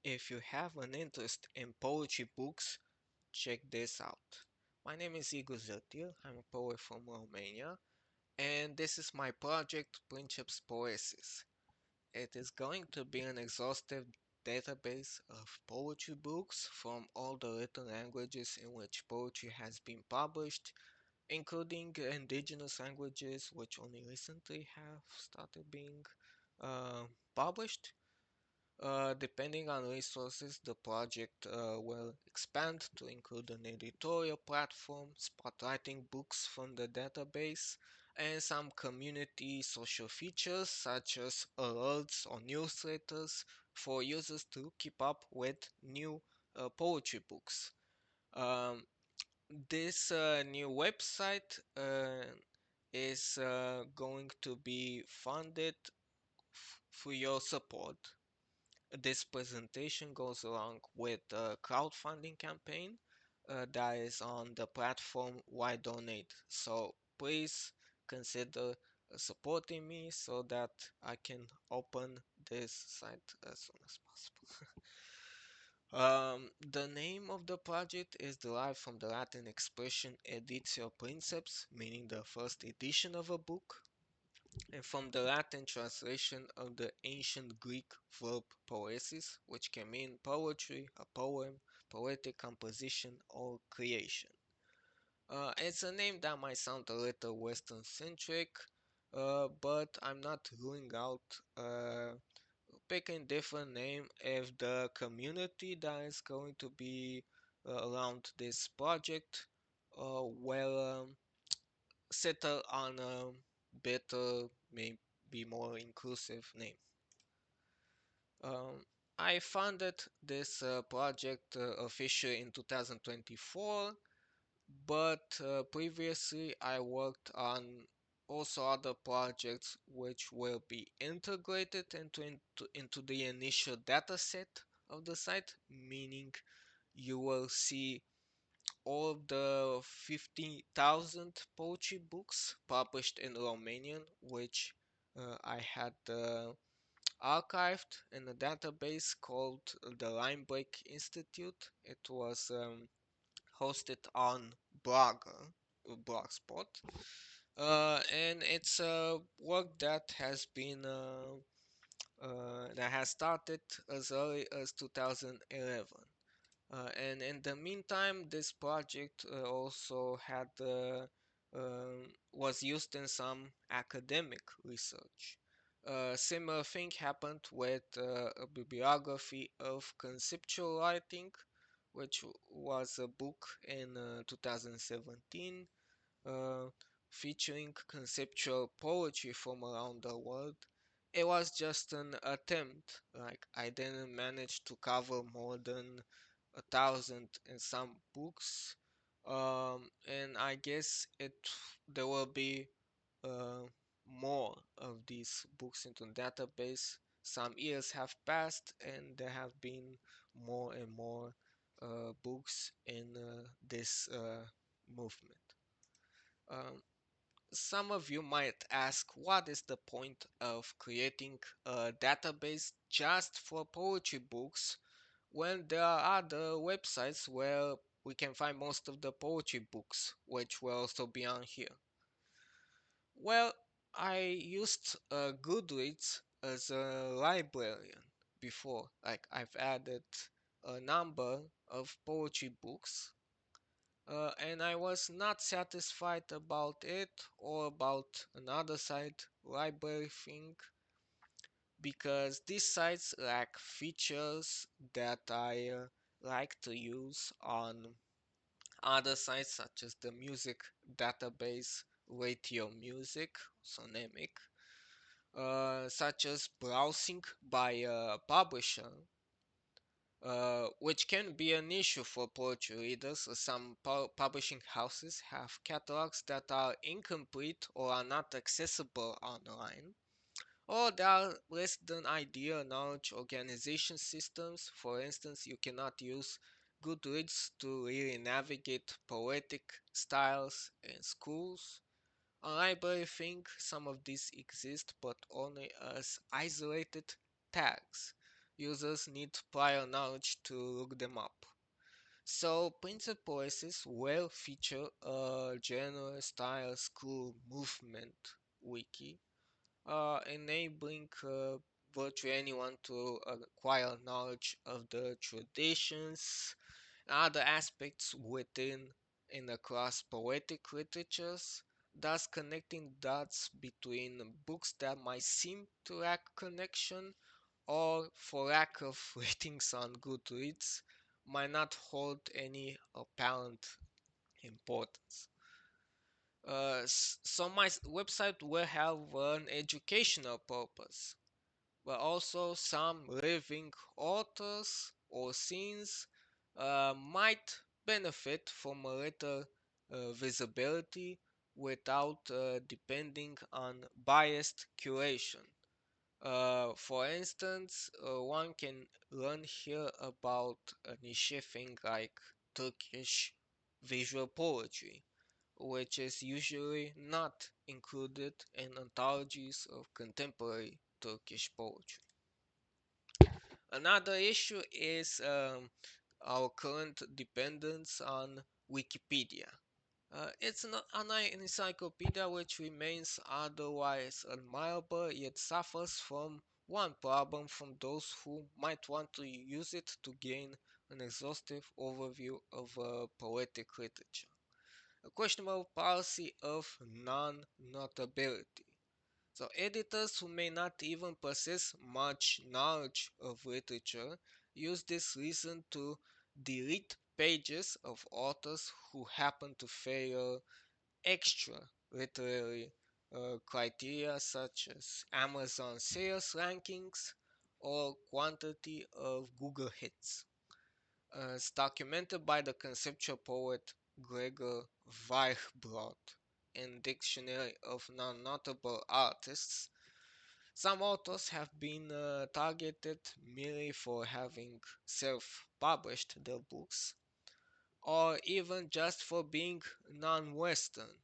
If you have an interest in poetry books, check this out. My name is Igor Zotil. I'm a poet from Romania, and this is my project Princeps Poesis. It is going to be an exhaustive database of poetry books from all the written languages in which poetry has been published, including indigenous languages which only recently have started being uh, published. Depending on resources, the project will expand to include an editorial platform, spotlighting books from the database, and some community social features such as alerts or newsletters for users to keep up with new poetry books. Um, this new website is going to be funded through your support. This presentation goes along with a crowdfunding campaign that is on the platform Why Donate. So please consider supporting me so that I can open this site as soon as possible. The name of the project is derived from the Latin expression editio princeps, meaning the first edition of a book, and from the Latin translation of the ancient Greek verb poesis, which can mean poetry, a poem, poetic composition, or creation. It's a name that might sound a little Western centric, but I'm not ruling out picking different name if the community that is going to be around this project well settle on a better, maybe more inclusive name. Um, I founded this project officially in 2024, but previously I worked on also other projects which will be integrated into the initial data set of the site, meaning you will see all the 50,000 poetry books published in Romanian, which I had archived in a database called the Limebreak Institute. It was hosted on Blogspot, and it's a work that has started as early as 2011. And in the meantime, this project also had was used in some academic research. Similar thing happened with a bibliography of conceptual writing, which was a book in 2017 uh, featuring conceptual poetry from around the world. It was just an attempt. Like I didn't manage to cover more than 1,000 in some books, and I guess it there will be uh, more of these books into the database. Some years have passed, and there have been more and more books in this movement. Um, some of you might ask, what is the point of creating a database just for poetry books when there are other websites where we can find most of the poetry books, which will also be on here? Well, I used Goodreads as a librarian before. Like I've added a number of poetry books, and I was not satisfied about it or about another site, library thing, because these sites lack features that I like to use on other sites such as the music database Radio Music, Sonemic, such as browsing by a publisher, which can be an issue for poetry readers. Some publishing houses have catalogs that are incomplete or are not accessible online, or there are less than ideal knowledge organization systems. For instance, you cannot use Goodreads to really navigate poetic styles in schools. On library think some of these exist, but only as isolated tags. users need prior knowledge to look them up. So Princeps Poesis will feature a general style school movement wiki, enabling virtually anyone to acquire knowledge of the traditions and other aspects within and across poetic literatures, thus connecting dots between books that might seem to lack connection or for lack of ratings on Goodreads might not hold any apparent importance. So my website will have an educational purpose, but also some living authors or scenes might benefit from a little visibility without depending on biased curation. For instance, one can learn here about a niche thing like Turkish visual poetry, which is usually not included in anthologies of contemporary Turkish poetry. Another issue is our current dependence on Wikipedia. It's not an encyclopedia which remains otherwise admirable yet suffers from one problem from those who might want to use it to gain an exhaustive overview of poetic literature. A questionable policy of non-notability. So editors who may not even possess much knowledge of literature use this reason to delete pages of authors who happen to fail extra literary criteria such as Amazon sales rankings or quantity of Google hits. As documented by the conceptual poet Gregor Weichbrod in Dictionary of Non-Notable Artists, some authors have been targeted merely for having self-published their books, or even just for being non-Western.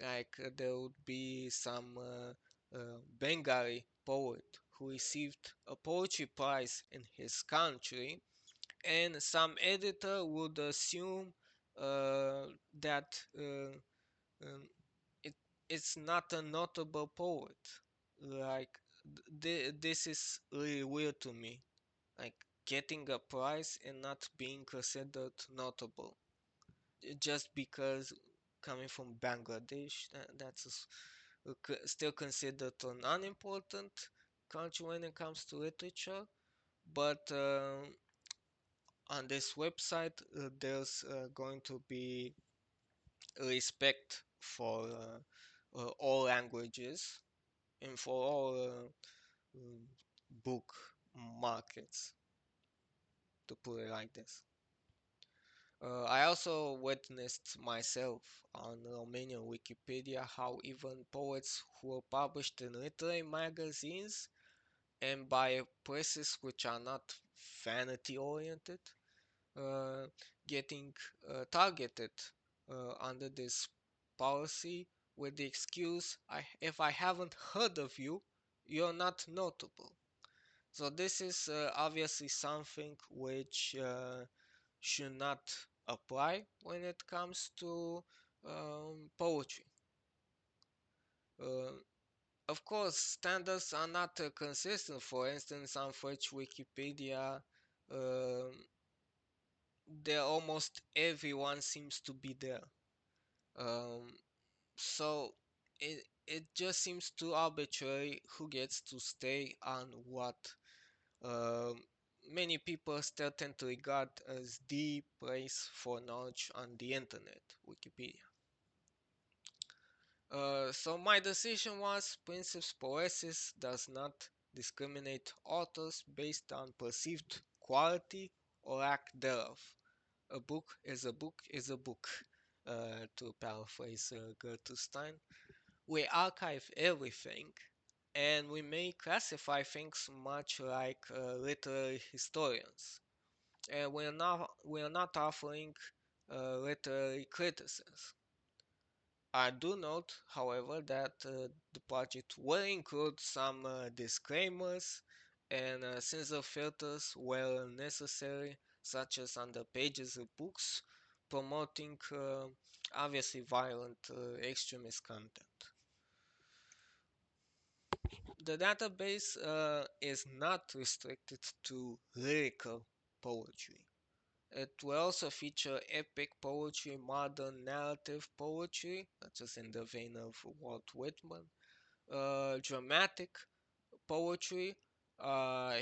Like there would be some Bengali poet who received a poetry prize in his country, and some editor would assume that um, it it's not a notable poet. Like this is really weird to me. Like getting a prize and not being considered notable just because coming from Bangladesh, that's still considered an unimportant country when it comes to literature. But on this website, there's going to be respect for all languages and for all um, book markets, to put it like this. I also witnessed myself on Romanian Wikipedia how even poets who are published in literary magazines and by presses which are not vanity oriented uh, getting targeted under this policy with the excuse, if I haven't heard of you, you're not notable. So this is obviously something which should not apply when it comes to poetry. Uh, of course, standards are not consistent. For instance, on French Wikipedia, um there almost everyone seems to be there. Um, so it just seems too arbitrary who gets to stay on what um, many people still tend to regard as the place for knowledge on the internet, Wikipedia. So my decision was Princeps Poesis does not discriminate authors based on perceived quality or lack thereof. A book is a book is a book, to paraphrase Gertrude Stein. We archive everything, and we may classify things much like literary historians. And we are not offering literary criticism. I do note, however, that the project will include some disclaimers and censor filters where necessary, such as on the pages of books, promoting obviously violent extremist content. The database is not restricted to lyrical poetry. It will also feature epic poetry, modern narrative poetry, such as in the vein of Walt Whitman, dramatic poetry,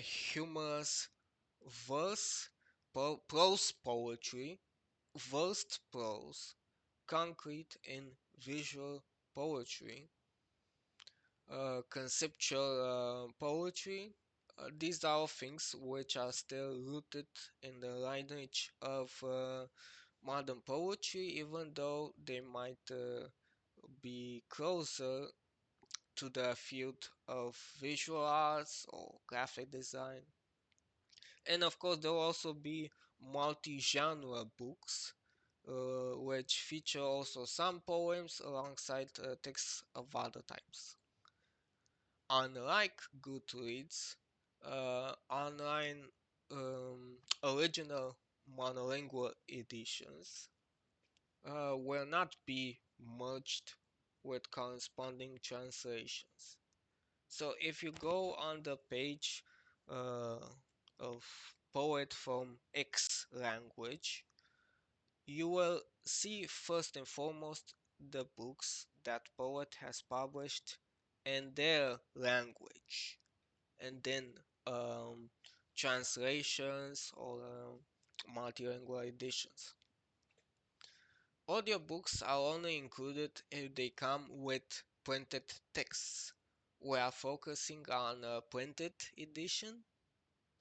humorous verse, prose poetry, versed prose, concrete and visual poetry, conceptual poetry. These are all things which are still rooted in the lineage of modern poetry, even though they might be closer to the field of visual arts or graphic design. And of course, there will also be multi-genre books, which feature also some poems alongside texts of other types. Unlike Goodreads, online original monolingual editions will not be merged with corresponding translations. So if you go on the page uh, of poet from X language, you will see first and foremost the books that poet has published in their language, and then um, translations or multilingual editions. Audiobooks are only included if they come with printed texts. We are focusing on a printed edition,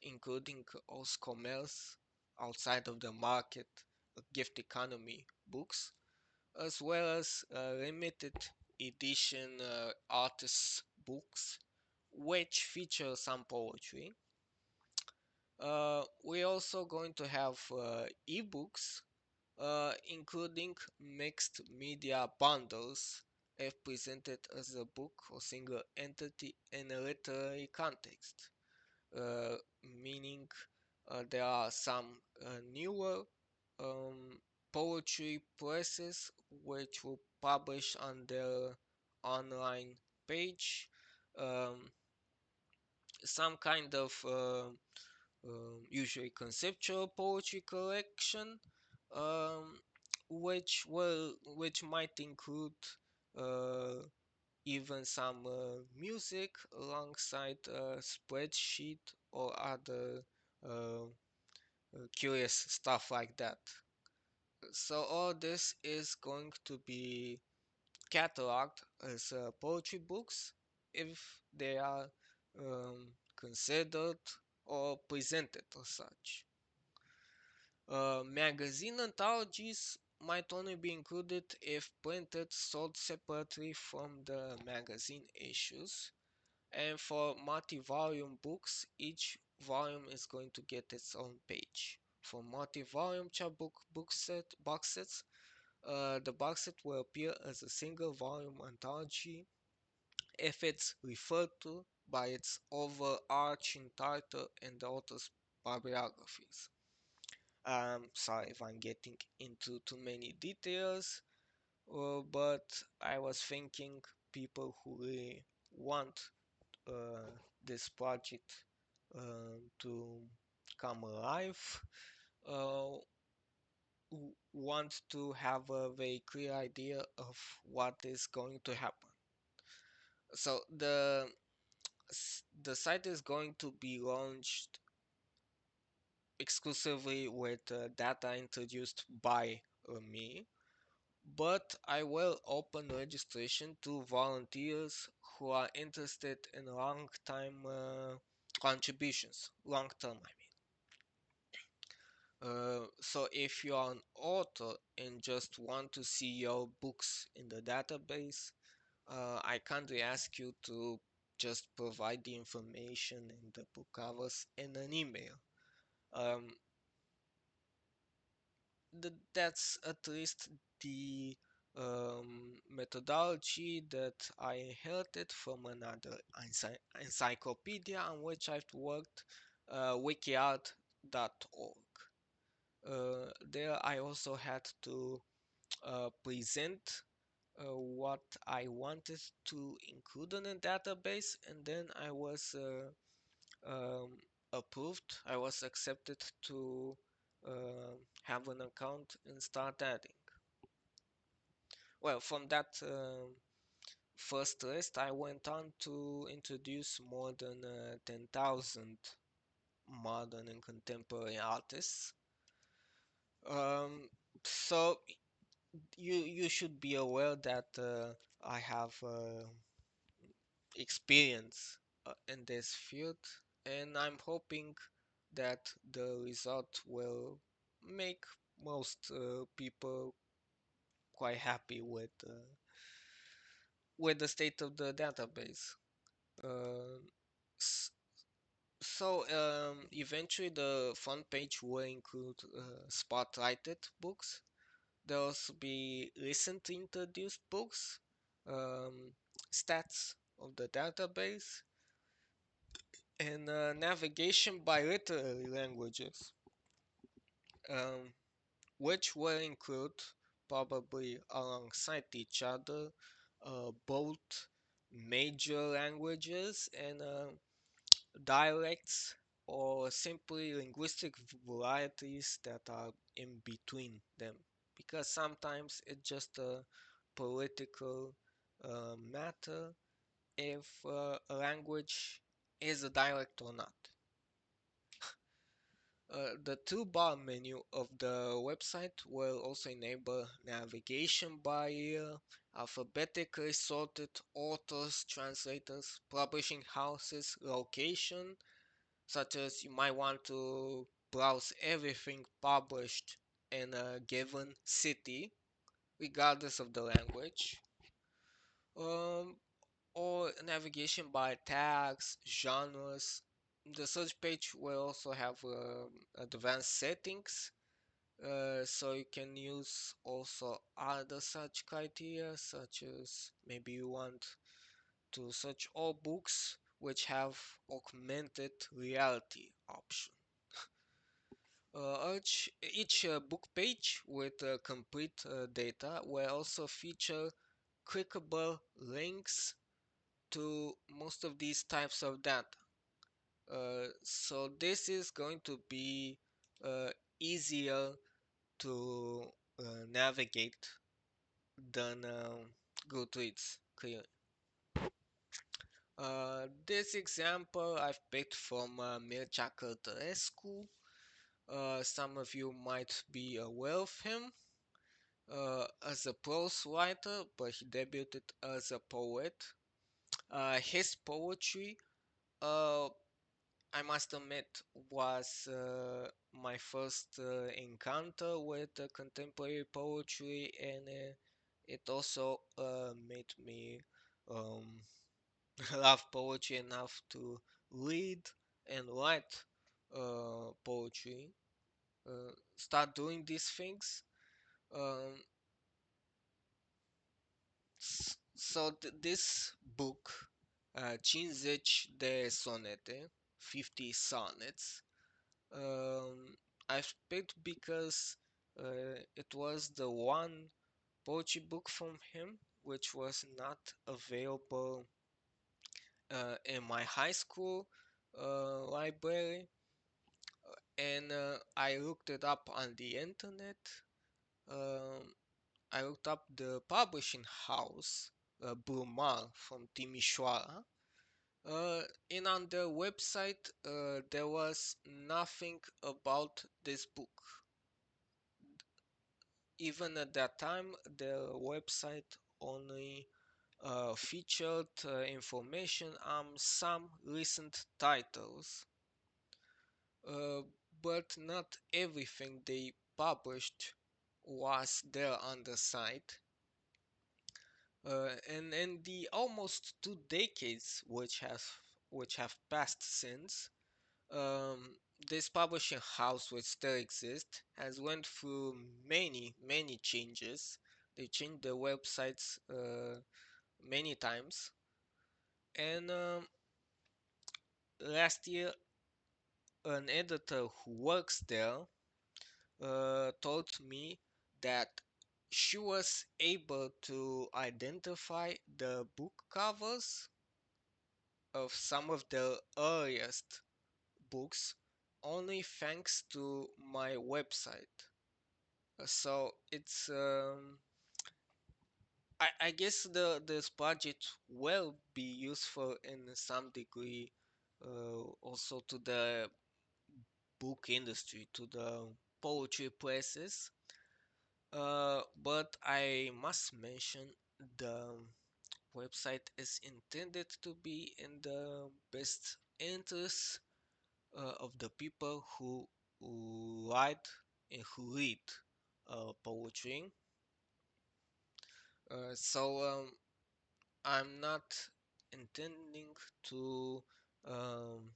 including os commerce outside of the market, gift economy books, as well as limited edition artists' books, which feature some poetry. We're also going to have ebooks, including mixed media bundles if presented as a book or single entity in a literary context, uh, meaning there are some newer um, poetry presses which will publish on their online page some kind of usually conceptual poetry collection, um, which might include uh, even some music alongside a spreadsheet or other curious stuff like that. So all this is going to be cataloged as poetry books if they are considered or presented as such. Magazine anthologies might only be included if printed sold separately from the magazine issues. And for multi-volume books, each volume is going to get its own page. For multi-volume chapbook box sets, the box set will appear as a single volume anthology if it's referred to by its overarching title and the author's bibliographies. Sorry if I'm getting into too many details, but I was thinking people who really want this project to come alive uh, want to have a very clear idea of what is going to happen. So the site is going to be launched exclusively with data introduced by me, but I will open registration to volunteers who are interested in long time contributions, long term I mean. So if you are an author and just want to see your books in the database, I kindly ask you to just provide the information in the book covers in an email. Um, that's at least the methodology that I inherited from another encyclopedia on which I've worked, wikiart.org. There I also had to present what I wanted to include in a database, and then I was approved. I was accepted to have an account and start adding. Well, from that first list, I went on to introduce more than 10,000 modern and contemporary artists. Um, so you should be aware that I have experience in this field, and I'm hoping that the result will make most people quite happy with the state of the database. Uh, Eventually the front page will include spotlighted books. There'll also be recently introduced books, um, stats of the database, and navigation by literary languages, um, which will include probably alongside each other both major languages and dialects or simply linguistic varieties that are in between them, because sometimes it's just a political matter if a language is a dialect or not. The toolbar menu of the website will also enable navigation by alphabetically sorted authors, translators, publishing houses, location, such as you might want to browse everything published in a given city, regardless of the language, um, or navigation by tags, genres. The search page will also have advanced settings, so you can use also other such criteria, such as maybe you want to search all books which have augmented reality option. Each book page with complete data will also feature clickable links to most of these types of data. So this is going to be uh, easier to navigate than Goodreads. Clearly. This example I've picked from Mircea Cărtărescu. Some of you might be aware of him as a prose writer, but he debuted as a poet. His poetry, uh, I must admit, was my first encounter with contemporary poetry, and it also made me um, love poetry enough to read and write poetry. Start doing these things. Um, this book, 50 de sonete, 50 sonnets, I've picked because it was the one poetry book from him which was not available in my high school library, and I looked it up on the internet. Um, I looked up the publishing house, Brumar from Timișoara, and on their website there was nothing about this book. Even at that time, their website only featured information on some recent titles, uh, but not everything they published was there on the site. And in the almost 2 decades which have passed since, um, this publishing house, which still exists, has went through many changes. They changed their websites many times. And last year, an editor who works there told me that she was able to identify the book covers of some of the earliest books only thanks to my website. So it's I guess this project will be useful in some degree also to the book industry, to the poetry presses. But I must mention the website is intended to be in the best interest of the people who write and who read poetry. So I'm not intending to um,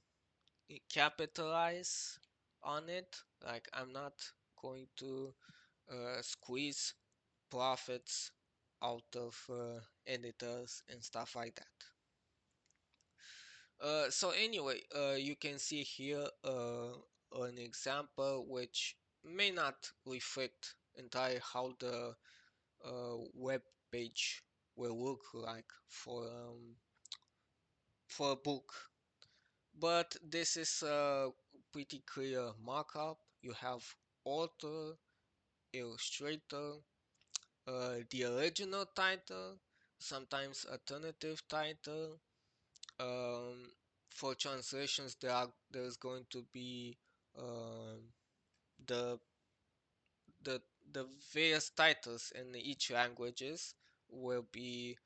capitalize on it. Like I'm not going to squeeze profits out of editors and stuff like that. So anyway, you can see here an example which may not reflect entirely how the web page will look like for a book, but this is a pretty clear markup. You have author, illustrator, the original title, sometimes alternative title. Um, for translations, there's going to be um, the the the various titles in each languages will be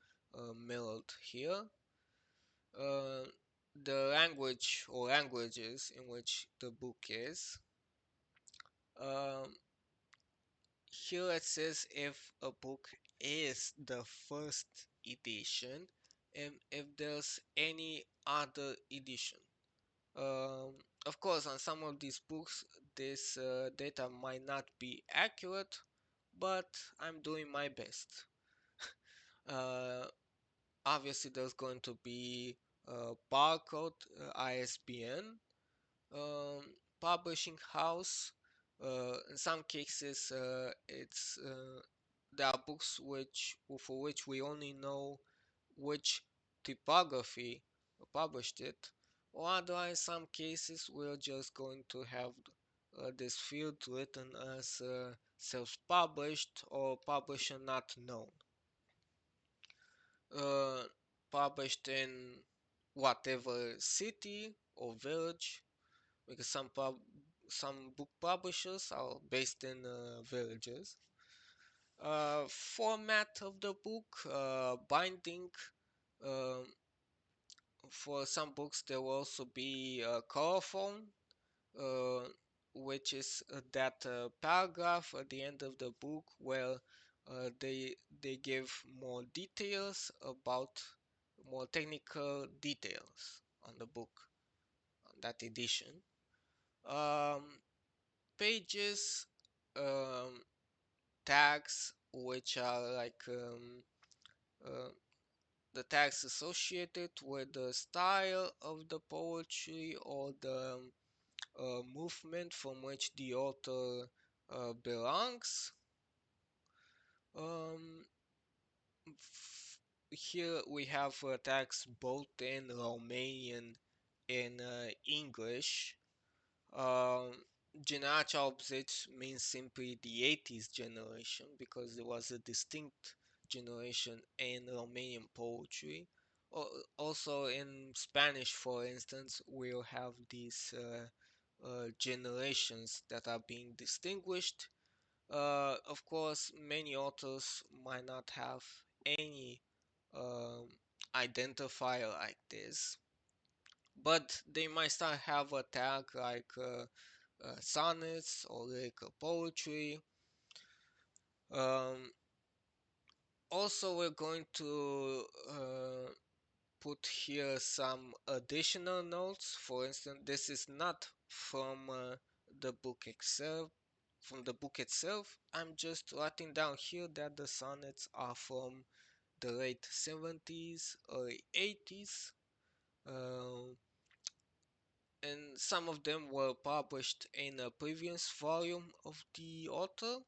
mirrored here. Uh, the language or languages in which the book is. Um, Here it says if a book is the first edition and if there's any other edition. Um, of course, on some of these books, this data might not be accurate, but I'm doing my best. Uh, Obviously, there's going to be barcode, ISBN, um, publishing house. In some cases, it's there are books for which we only know which typography published it, or otherwise, in some cases, we're just going to have this field written as self-published or publisher not known. Uh, Published in whatever city or village, because some book publishers are based in villages. Format of the book, binding. Um, for some books, there will also be a colophon, uh, which is that paragraph at the end of the book where they give more details about more technical details on the book, on that edition. Um, Pages, um, tags, which are like the tags associated with the style of the poetry or the movement from which the author belongs. Um, Here we have tags both in Romanian and English. Um, Generația 80 means simply the 80s generation because it was a distinct generation in Romanian poetry. Also in Spanish, for instance, we'll have these generations that are being distinguished. Of course, many authors might not have any um, identifier like this, but they might start have a tag like sonnets or lyrical poetry. Um, Also, we're going to put here some additional notes. For instance, this is not from the book itself, from the book itself. I'm just writing down here that the sonnets are from the late 70s, early 80s, uh, and some of them were published in a previous volume of the author,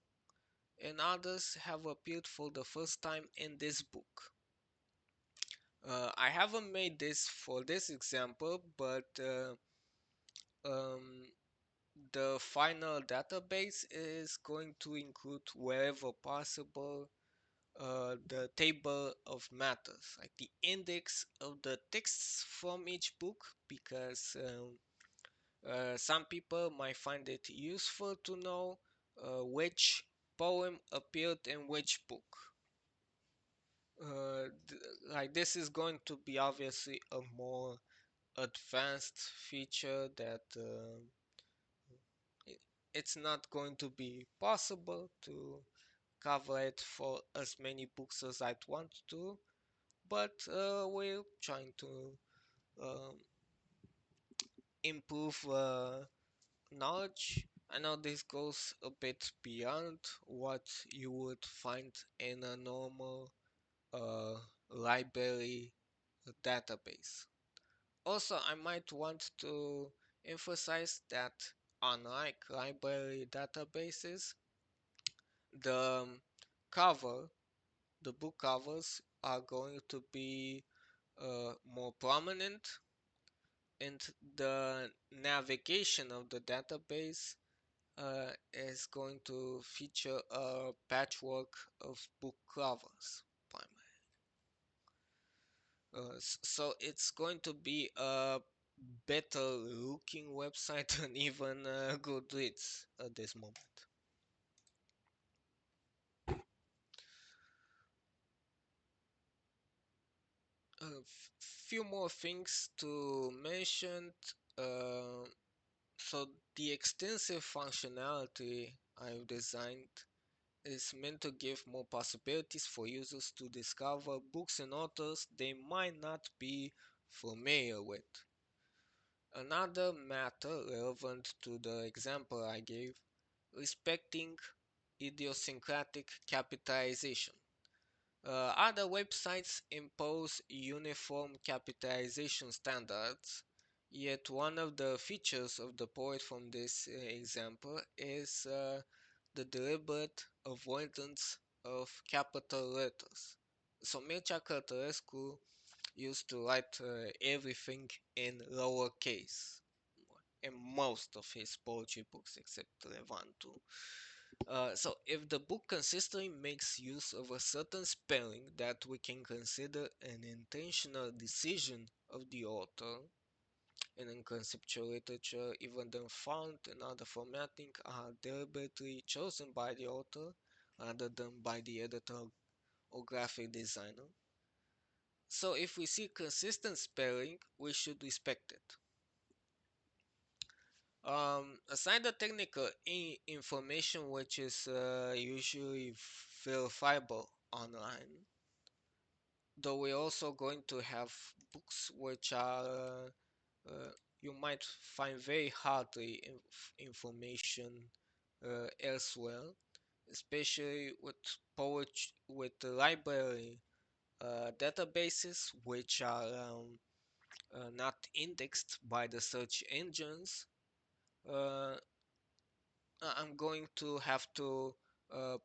and others have appeared for the first time in this book. I haven't made this for this example, but um, the final database is going to include wherever possible the table of matters, like the index of the texts from each book, because some people might find it useful to know which poem appeared in which book. Like this is going to be obviously a more advanced feature that it, it's not going to be possible to cover it for as many books as I'd want to, but we're trying to um, improve knowledge. I know this goes a bit beyond what you would find in a normal uh, library database. Also, I might want to emphasize that unlike library databases, the cover, the book covers are going to be more prominent, and the navigation of the database is going to feature a patchwork of book covers primarily. So it's going to be a better looking website than even Goodreads at this moment. A few more things to mention. Uh, so the extensive functionality I've designed is meant to give more possibilities for users to discover books and authors they might not be familiar with. Another matter relevant to the example I gave, respecting idiosyncratic capitalization. Other websites impose uniform capitalization standards, yet one of the features of the poet from this example is the deliberate avoidance of capital letters. So Mircea Cărtărescu used to write everything in lowercase in most of his poetry books except Levantul. So if the book consistently makes use of a certain spelling that we can consider an intentional decision of the author, and in conceptual literature, even the font and other formatting are deliberately chosen by the author rather than by the editor or graphic designer. So if we see consistent spelling, we should respect it. Aside the technical information, which is usually verifiable online, though we're also going to have books which are you might find very hardly information elsewhere, especially with poetry, with the library databases which are not indexed by the search engines. Uh, I'm going to have to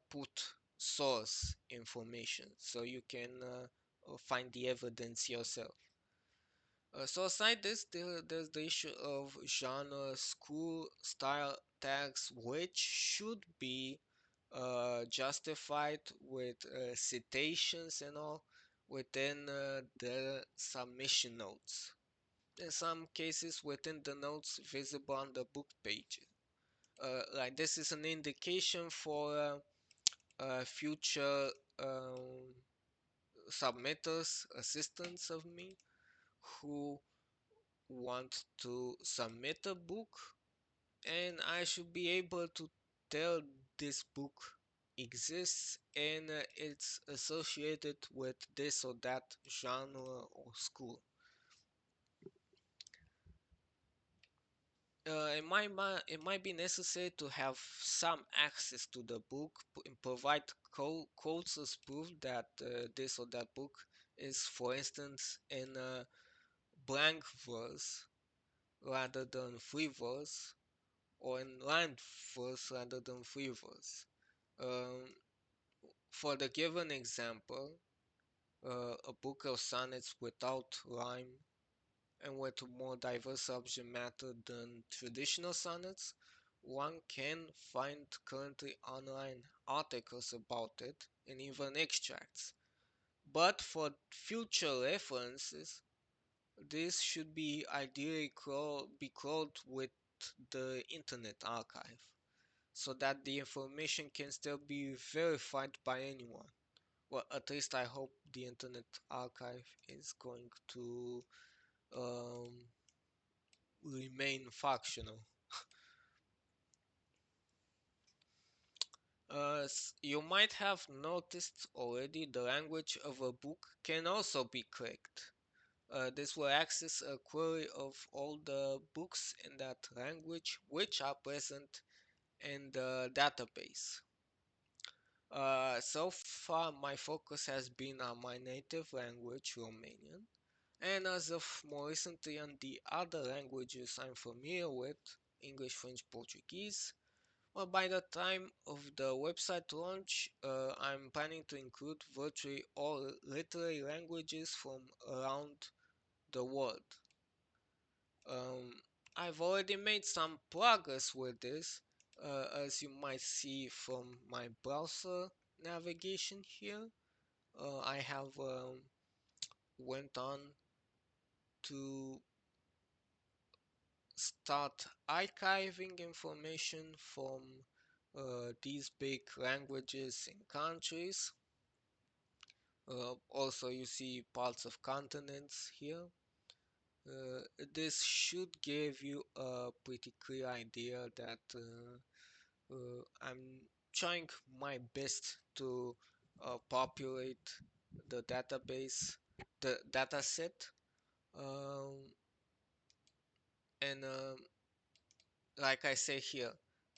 put source information so you can find the evidence yourself. So aside this, there's the issue of genre, school, style tags, which should be justified with citations and all within the submission notes. In some cases, within the notes visible on the book pages. Like this is an indication for future submitters, assistants of me, who want to submit a book, and I should be able to tell this book exists and it's associated with this or that genre or school. it might be necessary to have some access to the book and provide quotes as proof that this or that book is, for instance, in a blank verse rather than free verse, or in lined verse rather than free verse. Um, for the given example, a book of sonnets without rhyme and with more diverse subject matter than traditional sonnets, one can find currently online articles about it and even extracts. But for future references, this should be ideally be crawled with the Internet Archive so that the information can still be verified by anyone. Well, at least I hope the Internet Archive is going to um, remain functional. You might have noticed already the language of a book can also be clicked. This will access a query of all the books in that language which are present in the database. So far, my focus has been on my native language, Romanian, and as of more recently on the other languages I'm familiar with, English, French, Portuguese. Well, by the time of the website launch, I'm planning to include virtually all literary languages from around the world. Um, I've already made some progress with this, as you might see from my browser navigation here. I have went on to start archiving information from these big languages in countries. Also, you see parts of continents here. This should give you a pretty clear idea that I'm trying my best to populate the database, the dataset, um, and like I say here,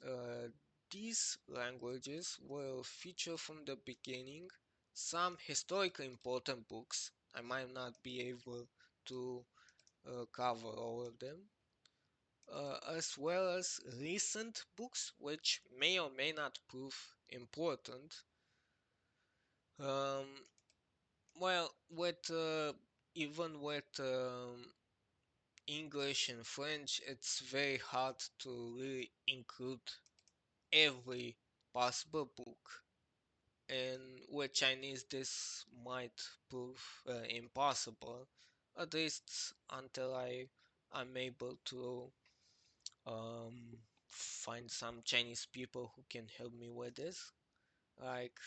uh, these languages will feature from the beginning some historically important books. I might not be able to cover all of them, as well as recent books which may or may not prove important. Um, well, with even with English and French, it's very hard to really include every possible book. And with Chinese, this might prove impossible, at least until I'm able to find some Chinese people who can help me with this. Like,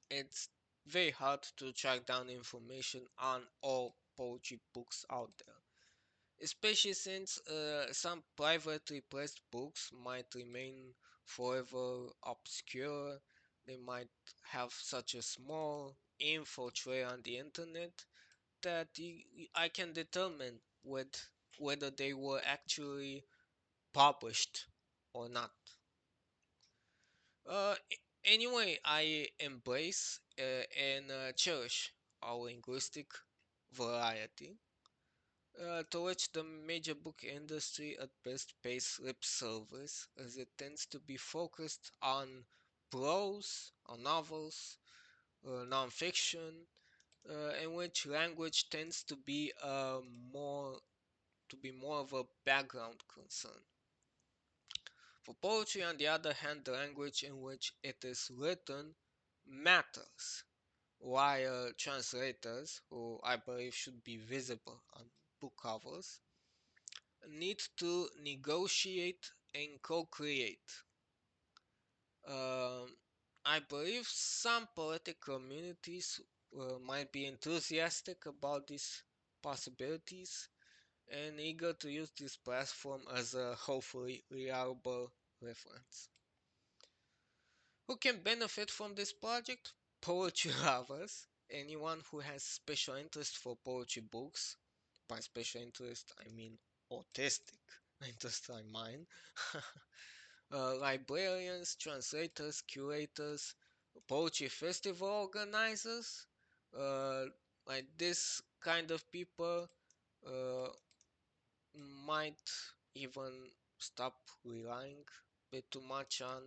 it's very hard to track down information on all poetry books out there, especially since some privately pressed books might remain forever obscure. They might have such a small info trail on the internet that I can determine whether they were actually published or not. Anyway, I embrace and cherish our linguistic variety, to which the major book industry at best pays lip service, as it tends to be focused on prose, on novels, non-fiction, in which language tends more to be more of a background concern. For poetry, on the other hand, the language in which it is written matters, while translators, who I believe should be visible on book covers, need to negotiate and co-create. Um, I believe some poetic communities might be enthusiastic about these possibilities and eager to use this platform as a hopefully reliable reference. Who can benefit from this project? Poetry lovers, anyone who has special interest for poetry books. By special interest, I mean autistic. intestine mine. Librarians, translators, curators, poetry festival organizers, uh, like this kind of people uh, might even stop relying a bit too much on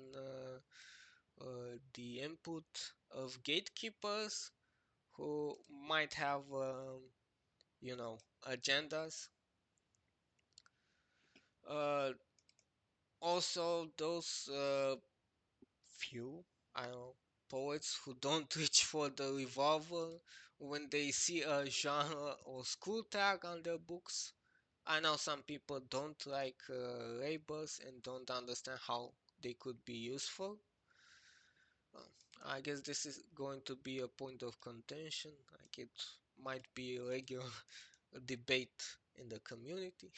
the input of gatekeepers who might have, you know, agendas. Uh, Also, those few, I don't know, poets who don't reach for the revolver when they see a genre or school tag on their books. I know some people don't like labels and don't understand how they could be useful. Uh, I guess this is going to be a point of contention. Like it might be a regular debate in the community.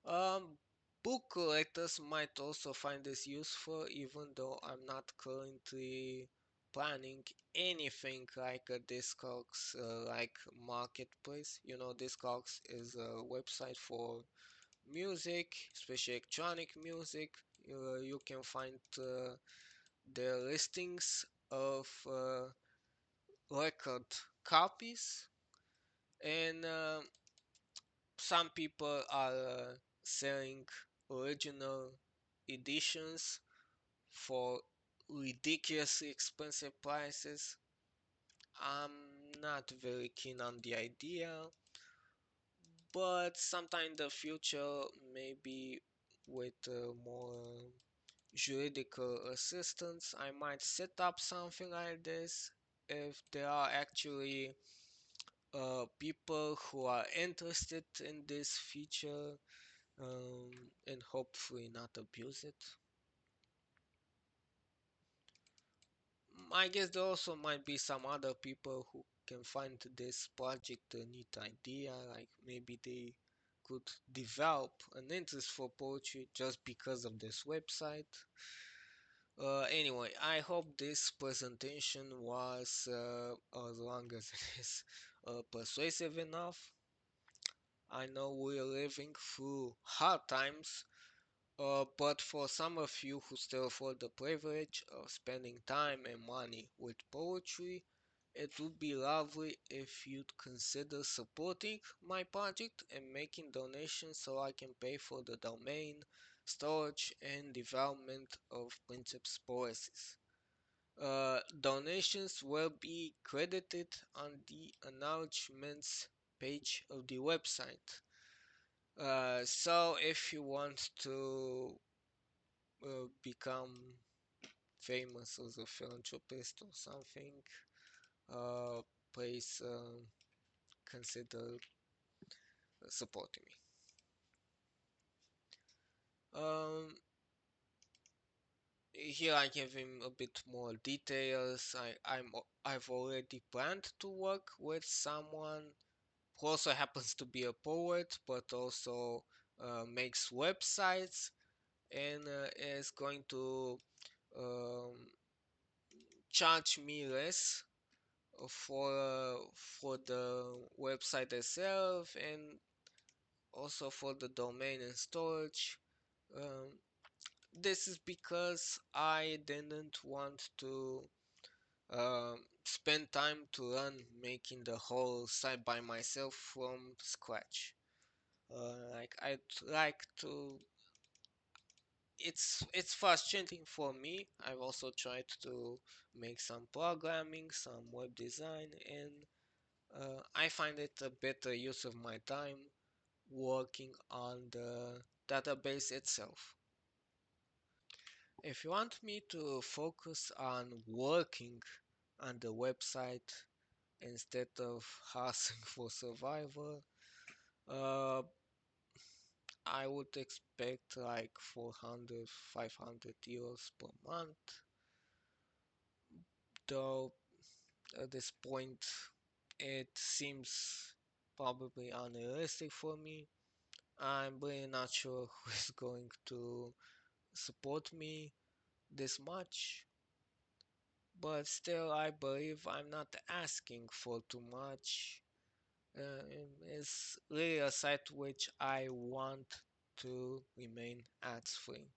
Um, Book collectors might also find this useful, even though I'm not currently planning anything like a Discogs like marketplace. You know, Discogs is a website for music, especially electronic music. You can find the listings of record copies, and some people are selling original editions for ridiculously expensive prices. I'm not very keen on the idea, but sometime in the future, maybe with more juridical assistance, I might set up something like this if there are actually people who are interested in this feature and hopefully not abuse it. I guess there also might be some other people who can find this project a neat idea, like maybe they could develop an interest for poetry just because of this website. Anyway, I hope this presentation was as long as it is persuasive enough. I know we're living through hard times, but for some of you who still afford the privilege of spending time and money with poetry, it would be lovely if you'd consider supporting my project and making donations so I can pay for the domain, storage, and development of Princeps Poesis. Donations will be credited on the acknowledgements page of the website. So if you want to become famous as a philanthropist or something, uh, please consider supporting me. Um, Here I give him a bit more details. I've already planned to work with someone who also happens to be a poet, but also makes websites and is going to um, charge me less for the website itself and also for the domain and storage. Um, this is because I didn't want to spend time to learn making the whole site by myself from scratch. Like I'd like to. It's frustrating for me. I've also tried to make some programming, some web design, and I find it a better use of my time working on the database itself. If you want me to focus on working on the website instead of hustling for survival, uh, I would expect like 400, 500 euros per month. Though at this point, it seems probably unrealistic for me. I'm really not sure who is going to support me this much, but still, I believe I'm not asking for too much. It's really a site which I want to remain ads free.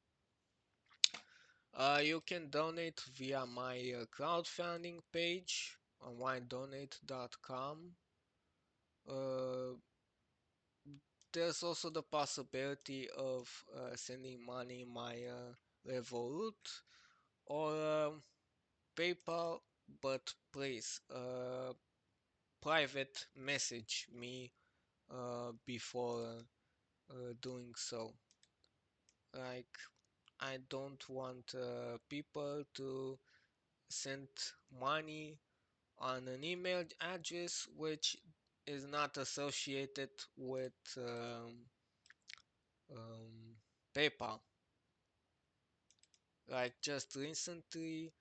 You can donate via my crowdfunding page on winedonate.com. Uh, there's also the possibility of sending money my Revolut or PayPal, but please private message me before doing so. Like, I don't want people to send money on an email address which is not associated with um, PayPal. Like just recently,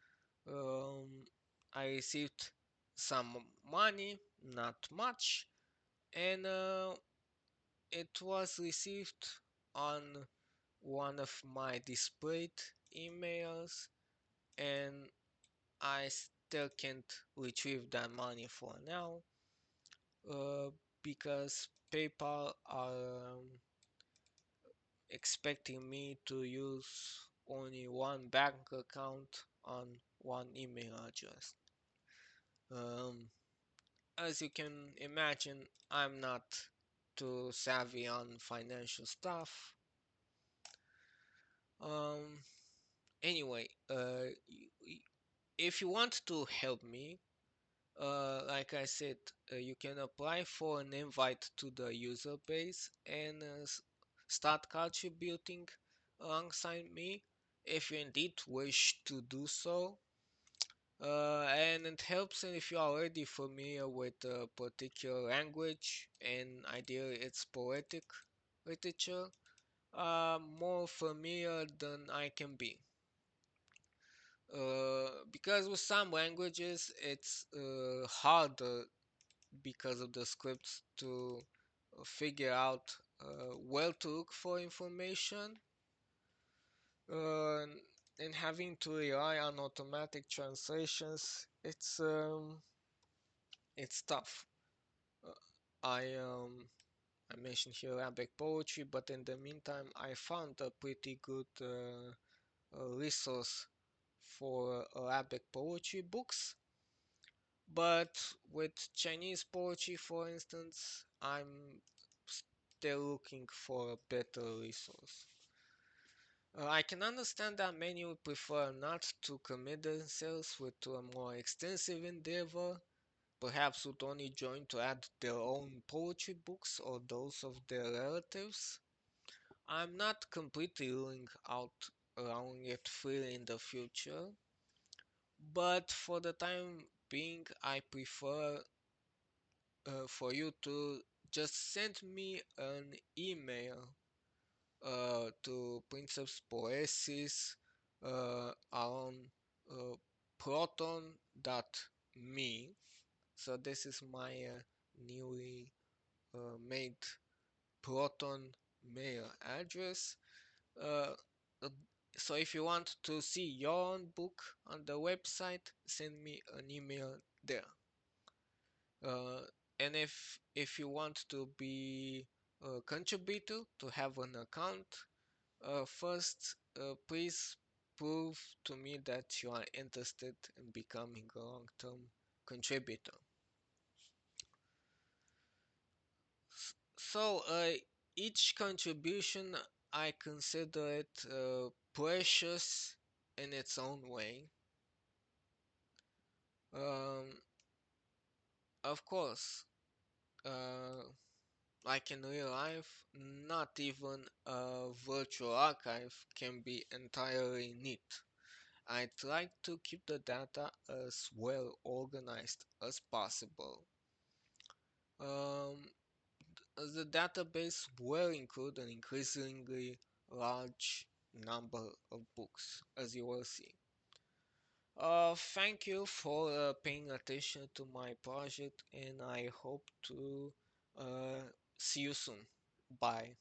um, I received some money, not much, and it was received on one of my displayed emails, and I still can't retrieve that money for now uh, because PayPal are expecting me to use only one bank account on one email address. Um, as you can imagine, I'm not too savvy on financial stuff. Um, anyway, if you want to help me, like I said, you can apply for an invite to the user base and start contributing alongside me if you indeed wish to do so. And it helps if you are already familiar with a particular language and ideally it's poetic literature, more familiar than I can be. Because with some languages it's harder because of the scripts to figure out where to look for information uh, and having to rely on automatic translations it's tough. uh, I mentioned here Arabic poetry, but in the meantime I found a pretty good resource for Arabic poetry books. But with Chinese poetry, for instance, I'm still looking for a better resource. I can understand that many would prefer not to commit themselves with a more extensive endeavor, perhaps would only join to add their own poetry books or those of their relatives. I'm not completely ruling out allowing it freely in the future, but for the time being, I prefer for you to just send me an email to Princeps Poesis on uh, proton.me. So this is my newly made Proton mail address. Uh, uh, so if you want to see your own book on the website, send me an email there. Uh, and if you want to be a contributor to have an account, first please prove to me that you are interested in becoming a long-term contributor. So each contribution I consider it precious in its own way. Um, of course, uh, like in real life, not even a virtual archive can be entirely neat. I try to keep the data as well organized as possible. Um, the database will include an increasingly large number of books, as you will see. Thank you for paying attention to my project, and I hope to see you soon. Bye.